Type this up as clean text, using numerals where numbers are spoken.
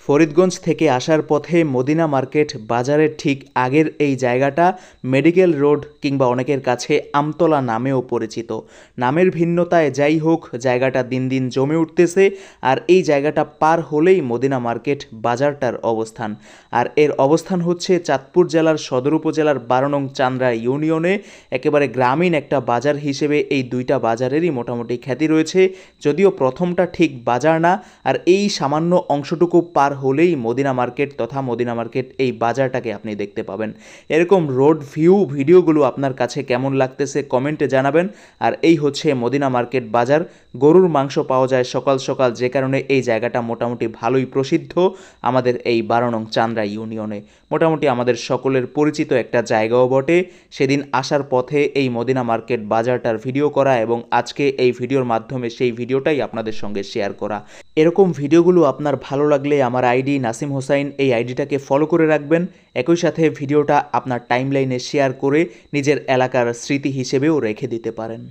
ফরিদগঞ্জ থেকে আসার পথে মদিনা মার্কেট বাজারের ঠিক আগের এই জায়গাটা মেডিকেল রোড কিংবা অনেকের কাছে আমতলা নামেও পরিচিত। নামের ভিন্নতায় যাই হোক, জায়গাটা দিন দিন জমে উঠতেছে। আর এই জায়গাটা পার হলেই মদিনা মার্কেট বাজারটার অবস্থান। আর এর অবস্থান হচ্ছে চাঁদপুর জেলার সদর উপজেলার 12 নং চান্দ্রা ইউনিয়নে। একেবারে গ্রামীণ একটা বাজার হিসেবে এই দুইটা বাজারেরই মোটামুটি খ্যাতি রয়েছে, যদিও প্রথমটা ঠিক বাজার না। আর এই সামান্য অংশটুকু পার হলেই মদিনা মার্কেট তথা মদিনা মার্কেট এই বাজারটাকে আপনি দেখতে পাবেন। এরকম রোড ভিউ ভিডিওগুলো আপনার কাছে কেমন লাগতেছে কমেন্টে জানাবেন। আর এই হচ্ছে মদিনা মার্কেট বাজার। গরুর মাংস পাওয়া যায় সকাল সকাল, যে কারণে এই জায়গাটা মোটামুটি ভালোই প্রসিদ্ধ আমাদের এই 12 নং চান্দ্রা ইউনিয়নে। মোটামুটি আমাদের সকলের পরিচিত একটা জায়গাও বটে। সেদিন আসার পথে এই মদিনা মার্কেট বাজারটার ভিডিও করা এবং আজকে এই ভিডিওর মাধ্যমে সেই ভিডিওটাই আপনাদের সঙ্গে শেয়ার করা। এরকম ভিডিওগুলো আপনার ভালো লাগলে আমার আইডি নাসিম হোসাইন, এই আইডিটাকে ফলো করে রাখবেন। একই সাথে ভিডিওটা আপনার টাইমলাইনে শেয়ার করে নিজের এলাকার স্মৃতি হিসেবেও রেখে দিতে পারেন।